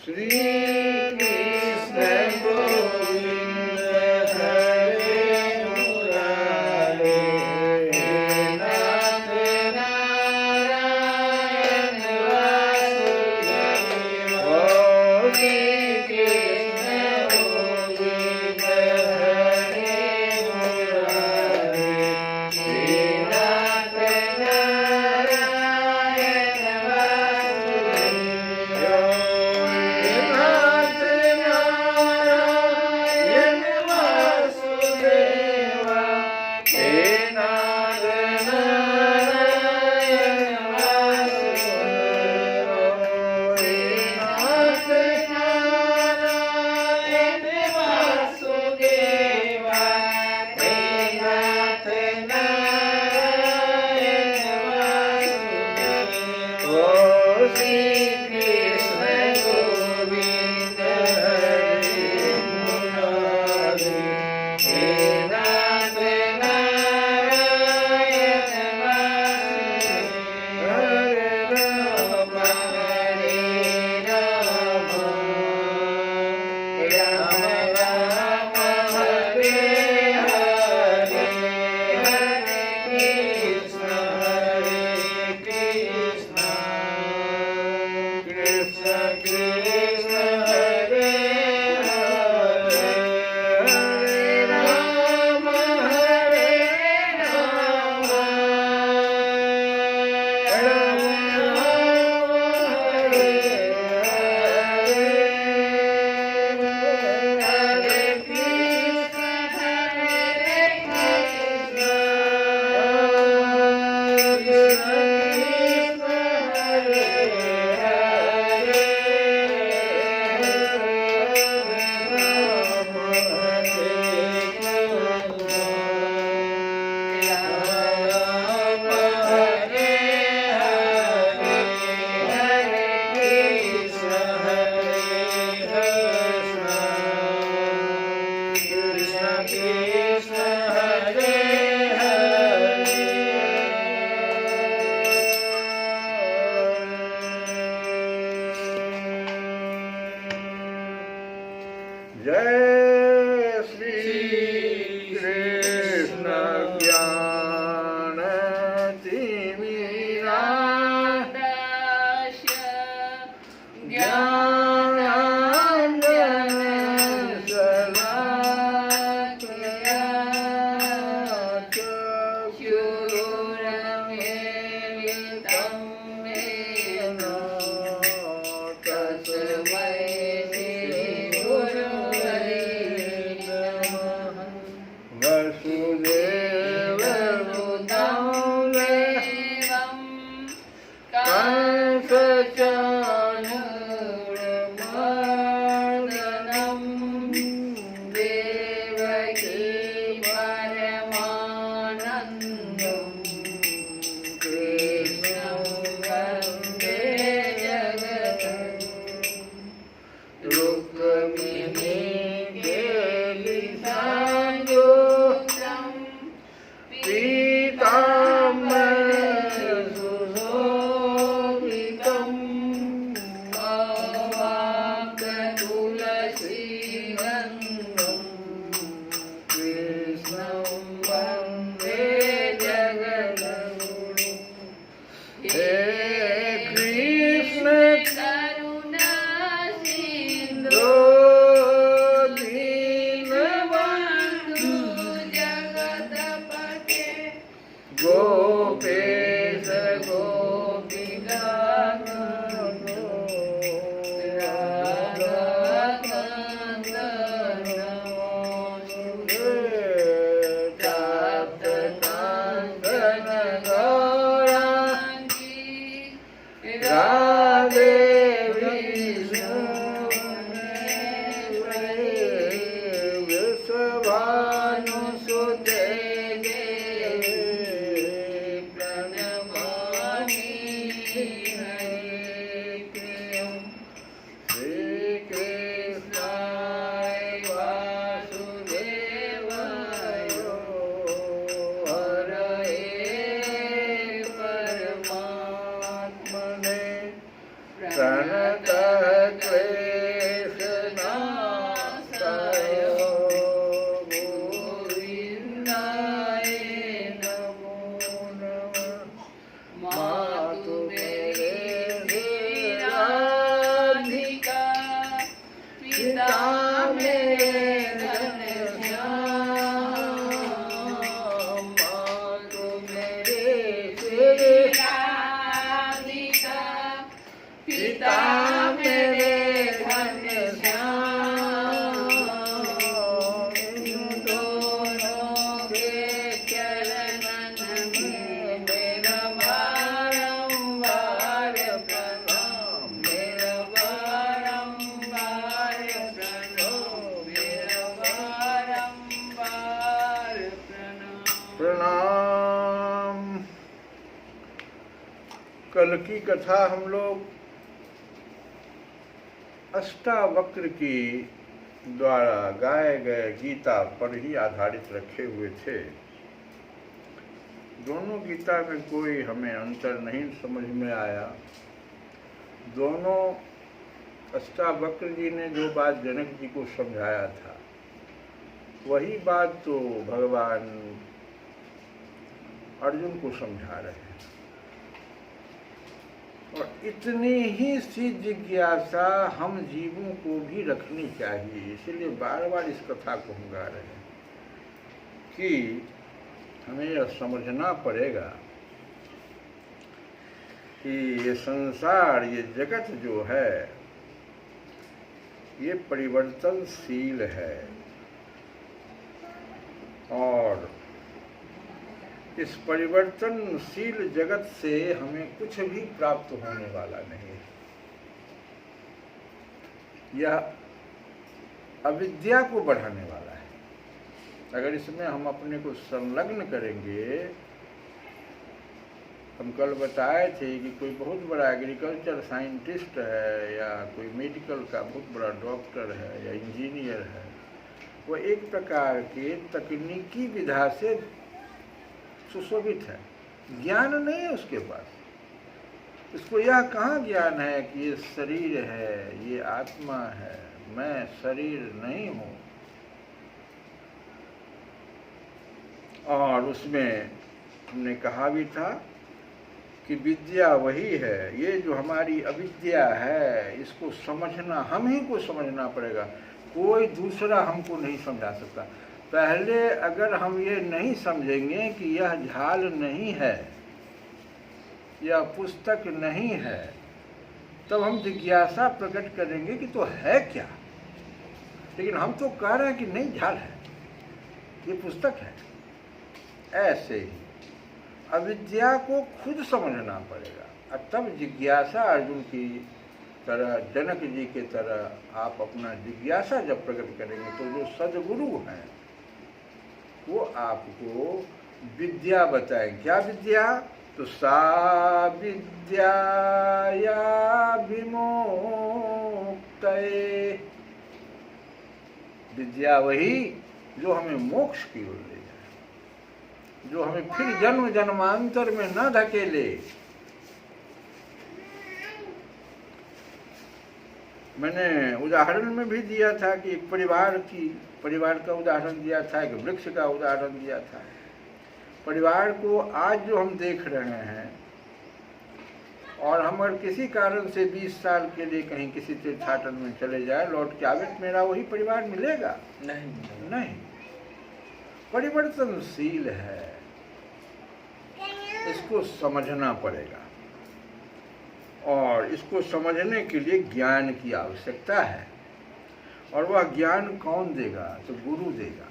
Shri Krishna Govinda Hare Murari Nath Narayan Vasudeva Shri Krishna Govinda Hare Murari Nath Jai Shri Krishna Jnana Timirandasya Jnananjana Salakaya Chakshuramiलितं येन तस्मै कल की कथा हम लोग अष्टावक्र की द्वारा गाए गए गीता पर ही आधारित रखे हुए थे। दोनों गीता में कोई हमें अंतर नहीं समझ में आया। दोनों अष्टावक्र जी ने जो बात जनक जी को समझाया था वही बात तो भगवान अर्जुन को समझा रहे हैं। और इतनी ही सी जिज्ञासा हम जीवों को भी रखनी चाहिए। इसलिए बार बार इस कथा को हम गा रहे हैं कि हमें यह समझना पड़ेगा कि ये संसार, ये जगत जो है, ये परिवर्तनशील है और इस परिवर्तनशील जगत से हमें कुछ भी प्राप्त होने वाला नहीं है। यह अविद्या को बढ़ाने वाला है। अगर इसमें हम अपने को संलग्न करेंगे, हम कल बताए थे कि कोई बहुत बड़ा एग्रीकल्चर साइंटिस्ट है या कोई मेडिकल का बहुत बड़ा डॉक्टर है या इंजीनियर है, वो एक प्रकार के तकनीकी विधा से सुशोभित है, ज्ञान नहीं है उसके पास। इसको यह कहाँ ज्ञान है कि ये शरीर है, ये आत्मा है, मैं शरीर नहीं हूँ। और उसमें हमने कहा भी था कि विद्या वही है। ये जो हमारी अविद्या है, इसको समझना हम ही को समझना पड़ेगा, कोई दूसरा हमको नहीं समझा सकता। पहले अगर हम ये नहीं समझेंगे कि यह झाल नहीं है, यह पुस्तक नहीं है, तब हम जिज्ञासा प्रकट करेंगे कि तो है क्या। लेकिन हम तो कह रहे हैं कि नहीं, झाल है, ये पुस्तक है। ऐसे ही अविद्या को खुद समझना पड़ेगा और तब जिज्ञासा अर्जुन की तरह, जनक जी के तरह आप अपना जिज्ञासा जब प्रकट करेंगे तो जो सद्गुरु हैं वो आपको विद्या बताएं। क्या विद्या? तो सा विद्या या विमुक्तये, विद्या वही जो हमें मोक्ष की ओर ले जाए, जो हमें फिर जन्म जन्मांतर में न धकेले। मैंने उदाहरण में भी दिया था कि एक परिवार का उदाहरण दिया था, एक वृक्ष का उदाहरण दिया था। परिवार को आज जो हम देख रहे हैं, और हम अगर किसी कारण से 20 साल के लिए कहीं किसी तीर्थाटन में चले जाए, लौट के आवे, मेरा वही परिवार मिलेगा? नहीं। परिवर्तनशील है, इसको समझना पड़ेगा। और इसको समझने के लिए ज्ञान की आवश्यकता है। और वह ज्ञान कौन देगा? तो गुरु देगा।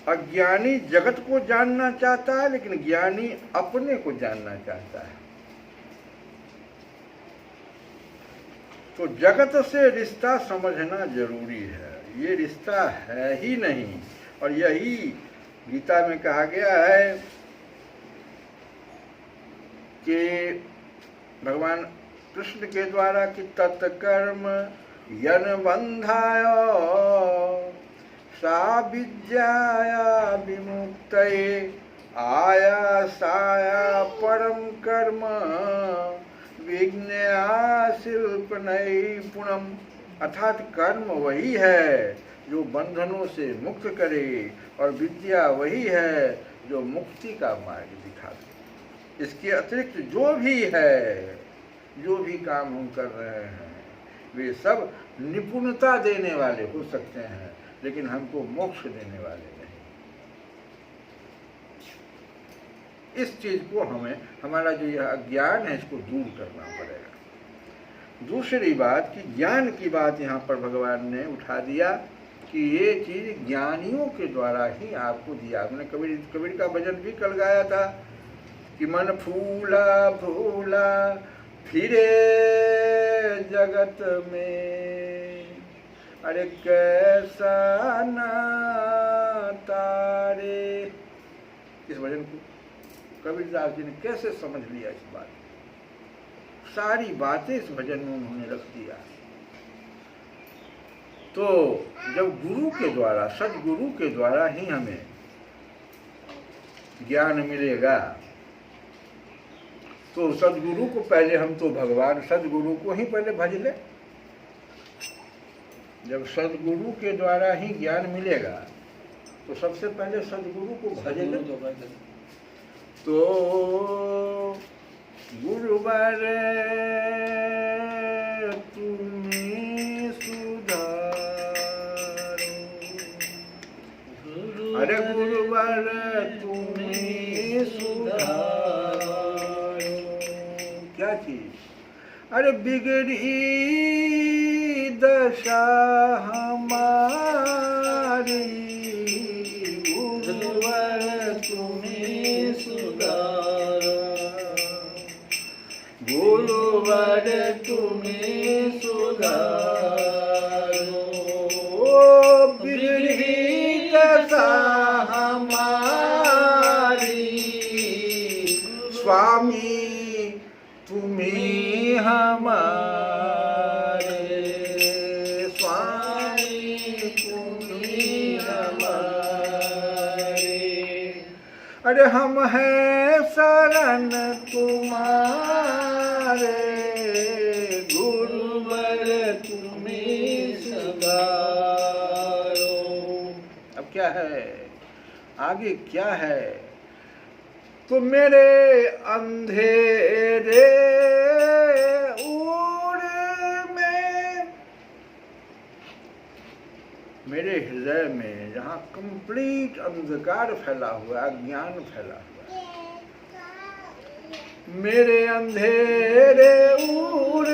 अज्ञानी जगत को जानना चाहता है, लेकिन ज्ञानी अपने को जानना चाहता है। तो जगत से रिश्ता समझना जरूरी है। ये रिश्ता है ही नहीं। और यही गीता में कहा गया है कि भगवान कृष्ण के द्वारा कि तत्कर्म यन बंधाय सा विद्याया विमुक्तये आयासाया परम कर्म विज्ञा शिल्प नैपुणम। अर्थात कर्म वही है जो बंधनों से मुक्त करे और विद्या वही है जो मुक्ति का मार्ग दिखा दे। इसके अतिरिक्त जो भी है, जो भी काम हम कर रहे हैं, वे सब निपुणता देने वाले हो सकते हैं, लेकिन हमको मोक्ष देने वाले नहीं। इस चीज को हमें, हमारा जो यह अज्ञान है, इसको दूर करना पड़ेगा। दूसरी बात कि ज्ञान की बात यहाँ पर भगवान ने उठा दिया कि ये चीज ज्ञानियों के द्वारा ही आपको दिया। हमने कबीर का भजन भी कल गाया था कि मन फूला भूला फिरे जगत में, अरे कैसा ना तारे। इस भजन को कबीरदास जी ने कैसे समझ लिया इस बात, सारी बातें इस भजन में उन्होंने रख दिया। तो जब गुरु के द्वारा, सदगुरु के द्वारा ही हमें ज्ञान मिलेगा, तो सदगुरु को पहले हम तो भगवान सदगुरु को ही पहले भज ले। जब सदगुरु के द्वारा ही ज्ञान मिलेगा तो सबसे पहले सदगुरु को भज ले। तो गुरुवर तुम्हें सुधारो, अरे गुरुवर तुम्हें सुधारो, क्या चीज? अरे बिगड़ी दशा हमारी, गुरुवर तुम्हें सुधारो, गुरुवर तुम्हें सुधारो, बिगड़ी दशा हमारी, स्वामी तुम्हीं हमारे, स्वामी तुम्हीं हमारे, अरे हम हैं शरण तुम्हारे, गुरुवर तुम्हीं सुधारो। अब क्या है आगे, क्या है? तो मेरे अंधेरे उड़ में, मेरे हृदय में जहाँ कंप्लीट अंधकार फैला हुआ, अज्ञान फैला हुआ, मेरे अंधेरे उड़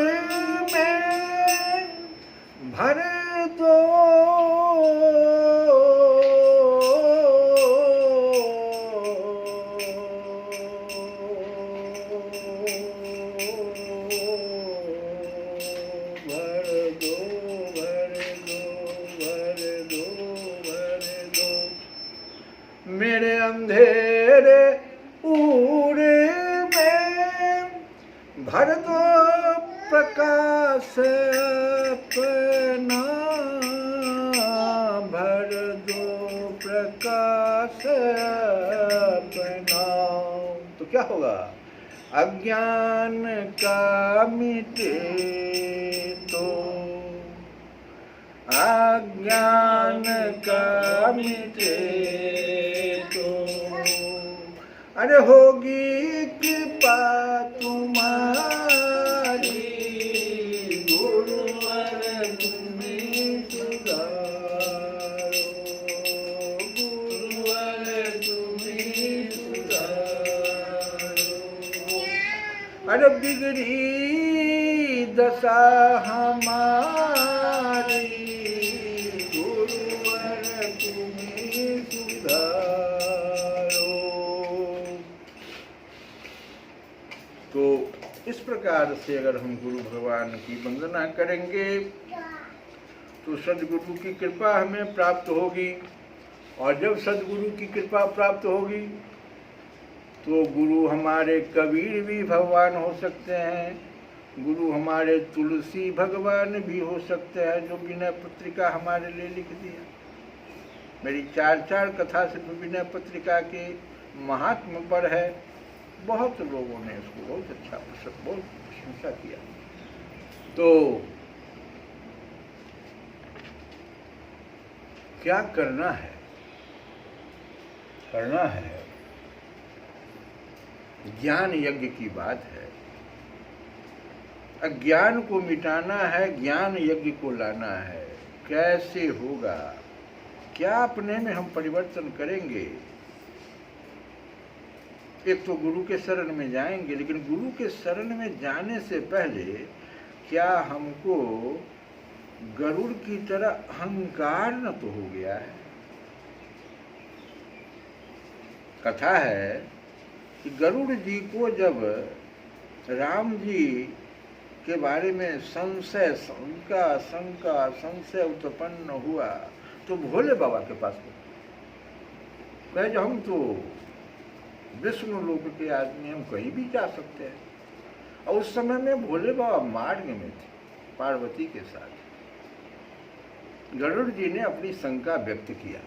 में भर दो, मेरे अंधेरे उड़े में भर दो प्रकाश अपना, भर दो प्रकाश अपना। तो क्या होगा? अज्ञान का मिटे तो, अज्ञान का मिटे तो, अरे होगी कृपा तुम्हारी, गुरुवर तुम्हीं सुधारो, गुरुवर तुम्हीं सुधारो, अरे बिगड़ी दशा हमारी, गुरुवर तुम्हीं सुधारो। तो इस प्रकार से अगर हम गुरु भगवान की वंदना करेंगे तो सदगुरु की कृपा हमें प्राप्त होगी, और जब सदगुरु की कृपा प्राप्त होगी तो गुरु हमारे कबीर भी भगवान हो सकते हैं, गुरु हमारे तुलसी भगवान भी हो सकते हैं, जो विनय पत्रिका हमारे लिए लिख दिया। मेरी 4 कथा सिर्फ विनय पत्रिका के महात्म पर है। बहुत लोगों ने इसको बहुत अच्छा, बहुत प्रशंसा किया। तो क्या करना है? करना है, ज्ञान यज्ञ की बात है। अज्ञान को मिटाना है, ज्ञान यज्ञ को लाना है। कैसे होगा? क्या अपने में हम परिवर्तन करेंगे? एक तो गुरु के शरण में जाएंगे, लेकिन गुरु के शरण में जाने से पहले क्या हमको गरुड़ की तरह अहंकार न तो हो गया है? कथा है कि गरुड़ जी को जब राम जी के बारे में संशय, संशय उत्पन्न हुआ तो भोले बाबा के पास गए। कहे जो हम तो विष्णु लोक के आदमी, हम कहीं भी जा सकते हैं। और उस समय में भोले बाबा मार्ग में थे पार्वती के साथ। गरुड़ जी ने अपनी शंका व्यक्त किया।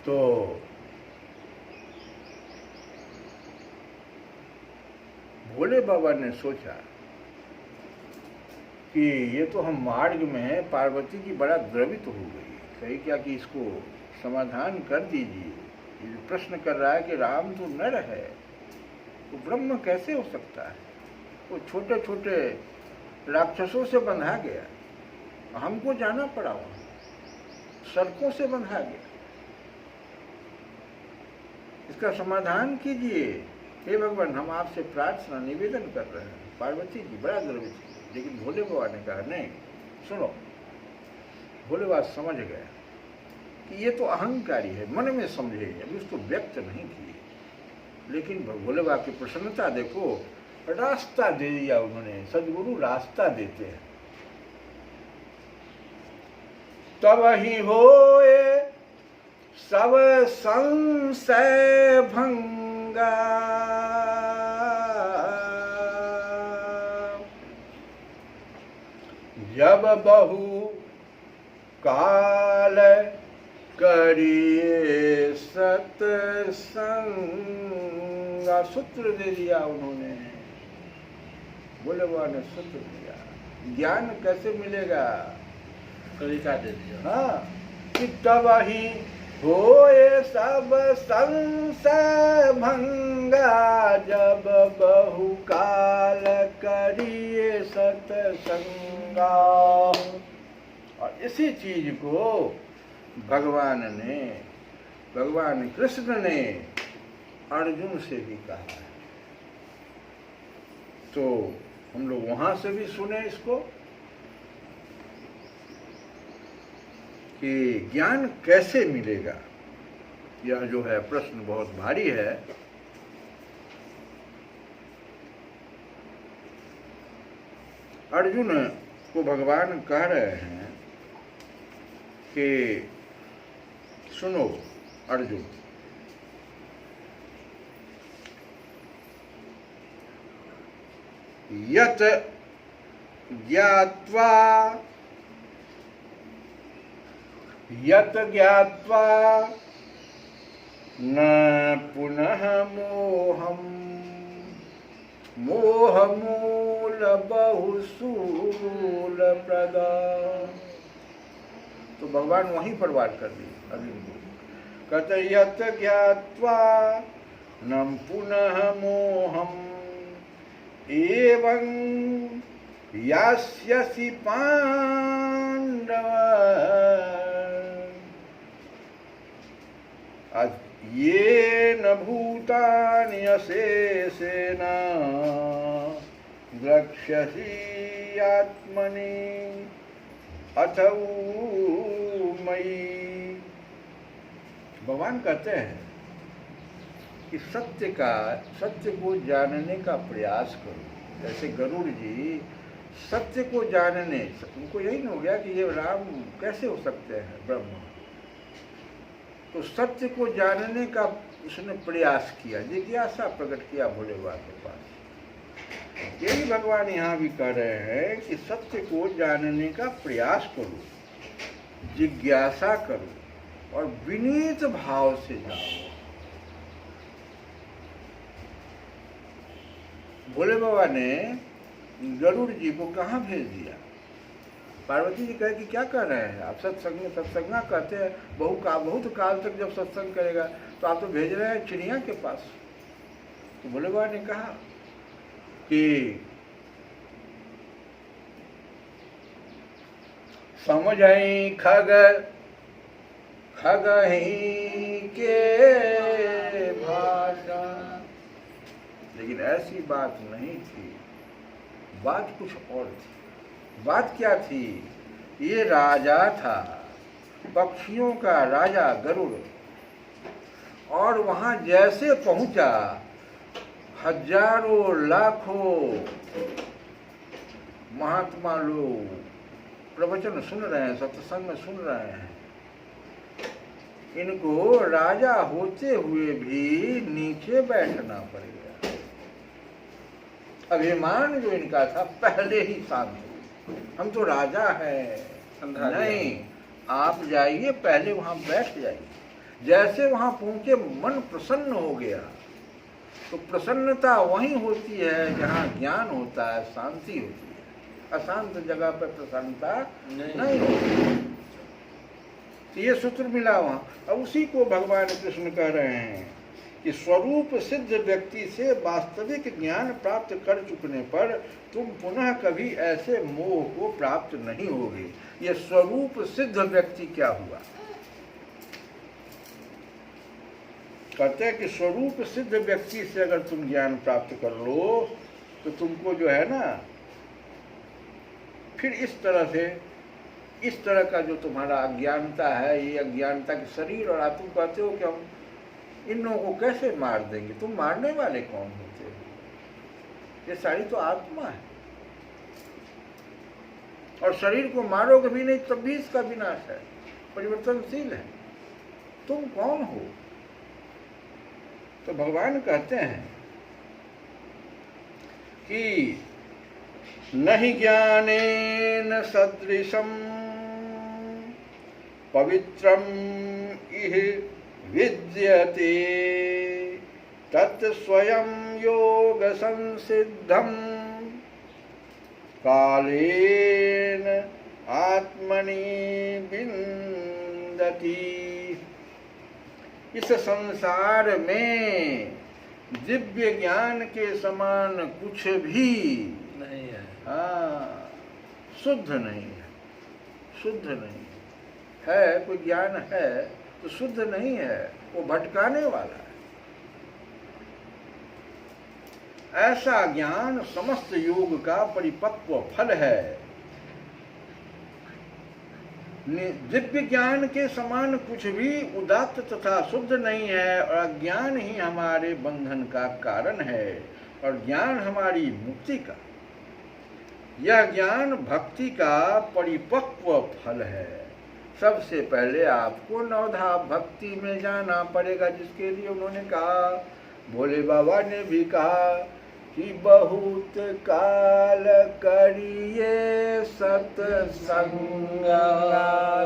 तो भोले बाबा ने सोचा कि ये तो हम मार्ग में हैं, पार्वती की बड़ा द्रवित हो गई, कही क्या कि इसको समाधान कर दीजिए। ये जो प्रश्न कर रहा है कि राम तो नर है, तो ब्रह्म कैसे हो सकता है? वो छोटे छोटे राक्षसों से बंधा गया, हमको जाना पड़ा, वहाँ सड़कों से बंधा गया, इसका समाधान कीजिए। हे भगवान, हम आपसे प्रार्थना निवेदन कर रहे हैं। पार्वती जी बड़ा द्रवित थी, लेकिन भोले बाबा ने कहा नहीं, सुनो। भोले बाबा समझ गया कि ये तो अहंकारी है, मन में समझे, अभी उसको व्यक्त नहीं किए। लेकिन भोले बाबा की प्रसन्नता देखो, रास्ता दे दिया उन्होंने। सदगुरु रास्ता देते हैं। तब ही होए सब संशय भंगा, जब बहु काल करिए सत्संगा। सूत्र दे दिया उन्होंने, बोले बाबा ने सूत्र दिया। ज्ञान कैसे मिलेगा? तरीका दे दिया। हाँ, कि तब ही होए सब संशय भंगा, जब बहु काल करिए सत्संगा। और इसी चीज को भगवान कृष्ण ने अर्जुन से भी कहा है। तो हम लोग वहां से भी सुने इसको कि ज्ञान कैसे मिलेगा। यह जो है प्रश्न बहुत भारी है। अर्जुन को भगवान कह रहे हैं कि सुनो अर्जुन, यत ज्ञात्वा न पुनः मोहमूल बहुसूल प्रदा। तो भगवान वहीं पर बात कर दी अर्जुन को। कहते यत ज्ञात्वा न पुनः मोहम एवं यास्यसि पांडव, ये न भूतानि अशेषेण द्रक्ष्यसि आत्मनि अथौ मयि। भगवान कहते हैं कि सत्य को जानने का प्रयास करो। जैसे गरुड़ जी सत्य को जानने, उनको यही नहीं हो गया कि ये राम कैसे हो सकते हैं ब्रह्म, तो सत्य को जानने का उसने प्रयास किया, जिज्ञासा प्रकट किया भोले बाबा के पास। यही भगवान यहाँ भी कह रहे हैं कि सत्य को जानने का प्रयास करो, जिज्ञासा करो और विनीत भाव से जाओ। भोले बाबा ने गरुड़ जी को कहाँ भेज दिया? पार्वती जी कहे कि क्या कर रहे हैं आप? सत्संग कहते हैं, बहुत काल तक जब सत्संग करेगा तो आप तो भेज रहे हैं चिड़िया के पास। तो भोले बाबा ने कहा कि समझ आई खग ही के भाषा। लेकिन ऐसी बात नहीं थी, बात कुछ और थी। बात क्या थी? ये राजा था, पक्षियों का राजा गरुड़, और वहां जैसे पहुंचा हजारों लाखों महात्मा लोग प्रवचन सुन रहे हैं, सत्संग में सुन रहे हैं, इनको राजा होते हुए भी नीचे बैठना पड़ेगा। अभिमान जो इनका था पहले ही शांत हो, हम तो राजा हैं। नहीं, आप जाइए, पहले वहां बैठ जाइए। जैसे वहां पहुंचे मन प्रसन्न हो गया। तो प्रसन्नता वहीं होती है जहाँ ज्ञान होता है, शांति होती है। अशांत जगह पर प्रसन्नता नहीं होती। तो ये सूत्र मिला वहां। अब उसी को भगवान कृष्ण कह रहे हैं कि स्वरूप सिद्ध व्यक्ति से वास्तविक ज्ञान प्राप्त कर चुकने पर तुम पुनः कभी ऐसे मोह को प्राप्त नहीं होगे। ये स्वरूप सिद्ध व्यक्ति क्या हुआ? कहते हैं कि स्वरूप सिद्ध व्यक्ति से अगर तुम ज्ञान प्राप्त कर लो तो तुमको जो है ना, फिर इस तरह का जो तुम्हारा अज्ञानता है, ये अज्ञानता के शरीर, और तुम कहते हो कि हम इन लोगों को कैसे मार देंगे। तुम मारने वाले कौन होते हो? ये सारी तो आत्मा है, और शरीर को मारोगे भी नहीं तब भी इसका विनाश है, परिवर्तनशील है। तुम कौन हो? तो भगवान कहते हैं कि नहि ज्ञानेन सदृशं पवित्रम इह विद्यते तत् स्वयं योग संसिद्धं कालेन आत्मनि विन्दति। इस संसार में दिव्य ज्ञान के समान कुछ भी नहीं है। हाँ, शुद्ध नहीं है, शुद्ध नहीं है। कोई ज्ञान है तो शुद्ध नहीं है, वो भटकाने वाला है। ऐसा ज्ञान समस्त योग का परिपक्व फल है। दिव्य ज्ञान के समान कुछ भी उदात्त तथा शुद्ध नहीं है, और अज्ञान ही हमारे बंधन का कारण है और ज्ञान हमारी मुक्ति का। यह ज्ञान भक्ति का परिपक्व फल है। सबसे पहले आपको नवधा भक्ति में जाना पड़ेगा, जिसके लिए उन्होंने कहा, भोले बाबा ने भी कहा कि बहुत काल करिए सत्संग,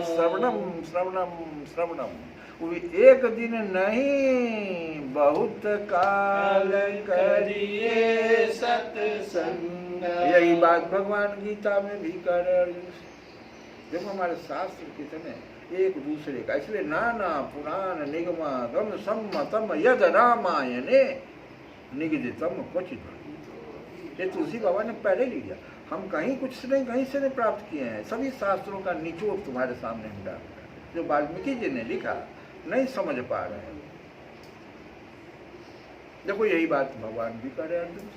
श्रवणम श्रवणम श्रवणम। वो एक दिन नहीं, बहुत काल करिए सत्संग। यही बात भगवान गीता में भी कर रहे हैं। जब हमारे शास्त्र कितने एक दूसरे का, इसलिए नाना पुराण निगमागम सम्मतम यद रामायणे निगदितम क्वचित्। ये तुलसी बाबा ने पहले लिया। हम कहीं कुछ नहीं, कहीं से नहीं प्राप्त किए हैं। सभी शास्त्रों का निचोड़ तुम्हारे सामने हम डाल रहे हैं। जो वाल्मीकि जी ने लिखा नहीं समझ पा रहे हैं। देखो यही बात भगवान भी कह रहे हैं अर्जुन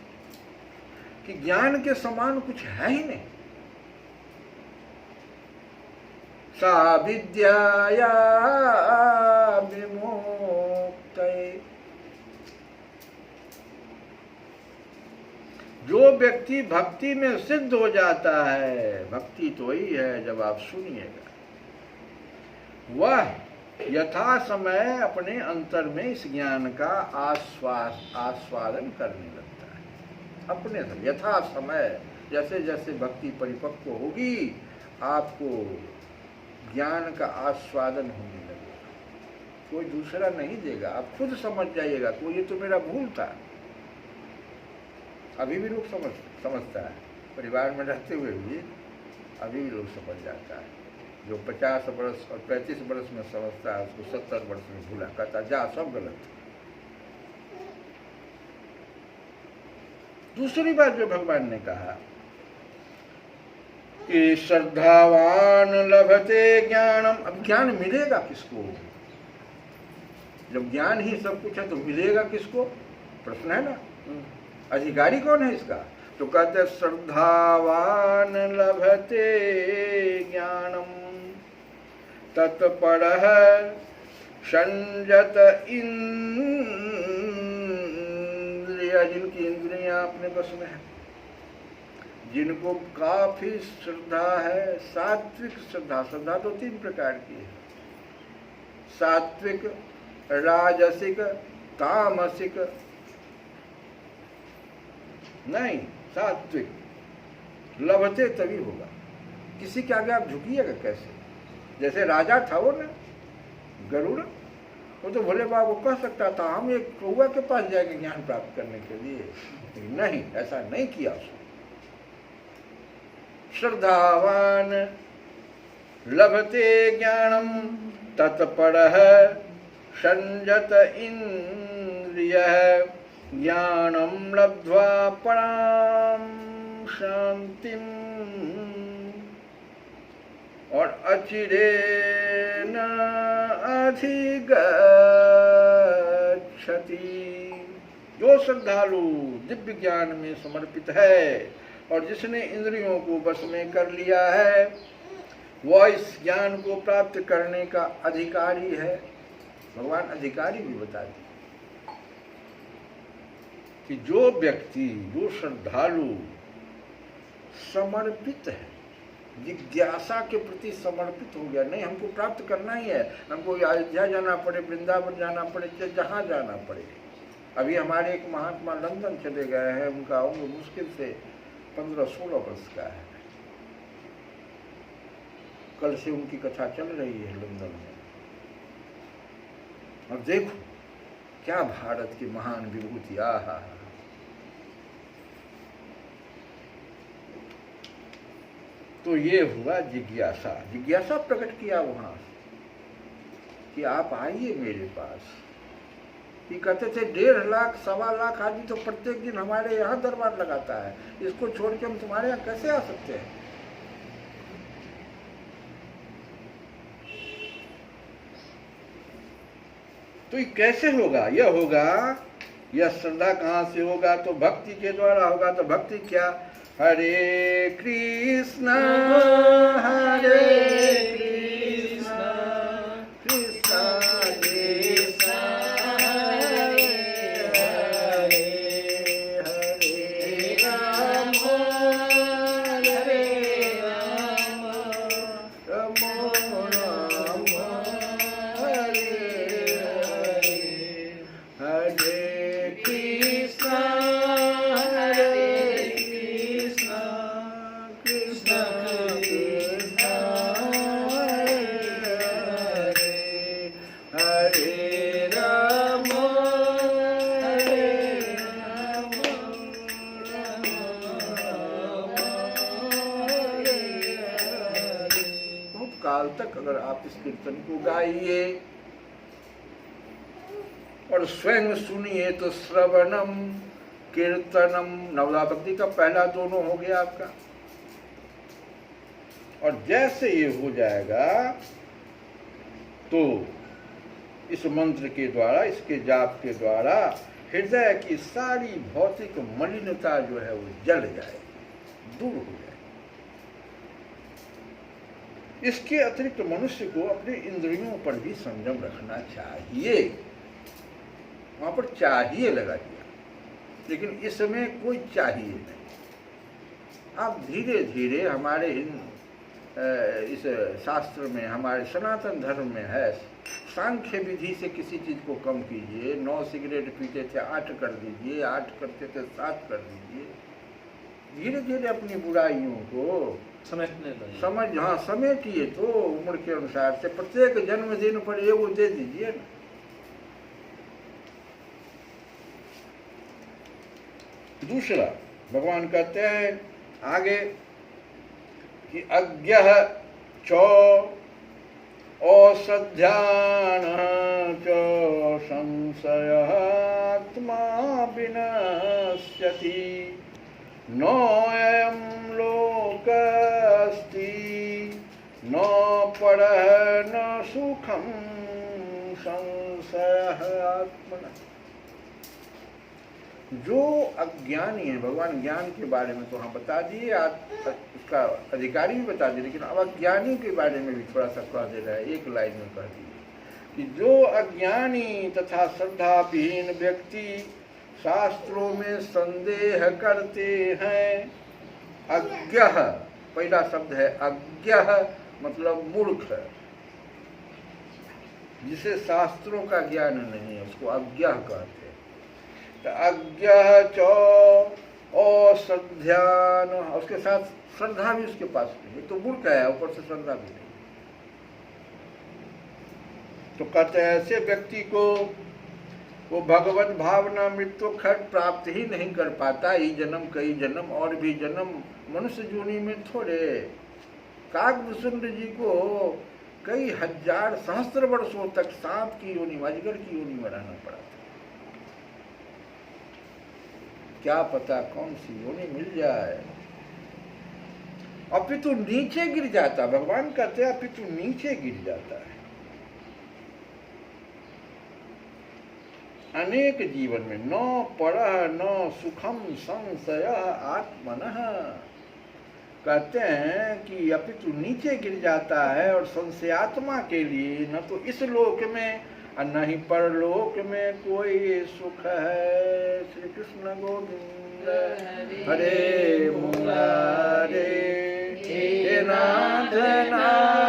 कि ज्ञान के समान कुछ है ही नहीं। सा विद्याया विमुक्तये। जो व्यक्ति भक्ति में सिद्ध हो जाता है, भक्ति तो वही है जब आप सुनिएगा, वह यथा समय अपने अंतर में इस ज्ञान का आस्वादन करने लगता है। अपने से यथा समय, जैसे जैसे भक्ति परिपक्व होगी, आपको ज्ञान का आस्वादन होने लगेगा। कोई दूसरा नहीं देगा, आप खुद समझ जाइएगा। कोई ये तो मेरा भूल था। अभी भी लोग समझता है, परिवार में रहते हुए भी अभी भी लोग समझ जाता है। जो 50 वर्ष और 35 वर्ष में समझता है, उसको 70 वर्ष में भूला कहता जा सब गलत। दूसरी बात जो भगवान ने कहा कि श्रद्धावान लभते ज्ञानम। अब ज्ञान मिलेगा किसको? जब ज्ञान ही सब कुछ है तो मिलेगा किसको? प्रश्न है ना। अधिकारी कौन है इसका? तो कहते श्रद्धावान लभते ज्ञानम तत्परः संयत इंद्रिय। जिनकी इंद्रियां अपने बस में है, जिनको काफी श्रद्धा है, सात्विक श्रद्धा। श्रद्धा तो 3 प्रकार की है। सात्विक, राजसिक, तामसिक नहीं, सात्विक। लभते तभी होगा। किसी के आगे आप झुकिएगा कैसे? जैसे राजा था वो ना गरुड़, वो तो भोले बाबा को कह सकता था हम एक कौआ के पास जाएंगे ज्ञान प्राप्त करने के लिए, नहीं, ऐसा नहीं किया उसने। श्रद्धावान लभते ज्ञानम तत्परः संयत इंद्रियः ज्ञानम लब्ध्वा पराम शांतिम और अचिरे न अधिगच्छति। जो श्रद्धालु दिव्य ज्ञान में समर्पित है और जिसने इंद्रियों को बस में कर लिया है, वह इस ज्ञान को प्राप्त करने का अधिकारी है। भगवान अधिकारी भी बता दिए कि जो व्यक्ति, जो श्रद्धालु समर्पित है, जिज्ञासा के प्रति समर्पित हो गया, नहीं हमको प्राप्त करना ही है, हमको अयोध्या जाना पड़े, वृंदावन जाना पड़े, जहाँ जाना पड़े। अभी हमारे एक महात्मा लंदन चले गए हैं, उनका उम्र मुश्किल से 15-16 वर्ष का है। कल से उनकी कथा चल रही है लंदन में। और देखो क्या भारत की महान विभूति, आहा। तो ये हुआ जिज्ञासा, जिज्ञासा प्रकट किया वहां कि आप आइए मेरे पास। कि कहते थे 1.5 लाख 1.25 लाख आदमी तो प्रत्येक दिन हमारे यहाँ दरबार लगाता है, इसको छोड़ के हम तुम्हारे यहाँ कैसे आ सकते हैं? तो ये कैसे होगा? यह होगा, यह श्रद्धा कहाँ से होगा? तो भक्ति के द्वारा होगा। तो भक्ति क्या? हरे कृष्णा हरे कृष्णा कृष्णा कृष्णा हरे हरे, हरे राम हरे राम राम राम हरे हरे, हरे कृष्णा तक अगर आप इस कीर्तन को गाइए और स्वयं सुनिए तो श्रवणम कीर्तनम, नवला भक्ति का पहला दोनों हो गया आपका। और जैसे ये हो जाएगा तो इस मंत्र के द्वारा, इसके जाप के द्वारा हृदय की सारी भौतिक मलिनता जो है वो जल जाए, दूर हो जाए। इसके अतिरिक्त मनुष्य को अपने इंद्रियों पर भी संयम रखना चाहिए। वहां पर चाहिए लगा दिया, लेकिन इसमें कोई चाहिए नहीं। आप धीरे धीरे हमारे इस शास्त्र में, हमारे सनातन धर्म में है, सांख्य विधि से किसी चीज को कम कीजिए। 9 सिगरेट पीते थे 8 कर दीजिए, 8 करते थे 7 कर दीजिए। धीरे धीरे अपनी बुराइयों को समेटिए। तो उम्र के अनुसार से प्रत्येक जन्मदिन पर एगो दे दीजिए ना। दूसरा भगवान कहते हैं आगे कि अज्ञः चो औषध्यान च संशयः आत्मा विनश्यति नोऽयं लोकस्ति न परः न सुखं संशयः आत्मनः। जो अज्ञानी है, भगवान ज्ञान के बारे में तो हम बता दिए, उसका अधिकारी भी बता दिए, लेकिन अब अज्ञानी के बारे में भी थोड़ा सा कह दे रहा है। एक लाइन में कह दिए कि जो अज्ञानी तथा श्रद्धाविहीन व्यक्ति शास्त्रों में संदेह करते हैं। अज्ञः पहला शब्द है, अज्ञः मतलब मूर्ख। जिसे शास्त्रों का ज्ञान नहीं है उसको अज्ञा कहते हैं। तो अज्ञा चो अश्रद्धान, उसके साथ श्रद्धा भी उसके पास नहीं है, तो मूर्ख है, ऊपर से श्रद्धा भी नहीं। तो कहते हैं ऐसे व्यक्ति को वो भगवत भावना मृत्यु खंड प्राप्त ही नहीं कर पाता। ये जन्म कई जन्म और भी जन्म मनुष्य योनि में थोड़े। काकभूषुंड जी को कई हजार सहस्त्र वर्षों तक सांप की योनि, अजगर की योनि में रहना पड़ा था। क्या पता कौन सी योनि मिल जाए। अपितु नीचे गिर जाता, भगवान कहते हैं अपितु नीचे गिर जाता है। अनेक जीवन में न परः न सुखम संशय आत्मनः, कहते हैं कि अपितु नीचे गिर जाता है और संशयात्मा के लिए न तो इस लोक में और न ही परलोक में कोई सुख है। श्री कृष्ण गोविंद हरे मुरारे, हे नाथ नारायण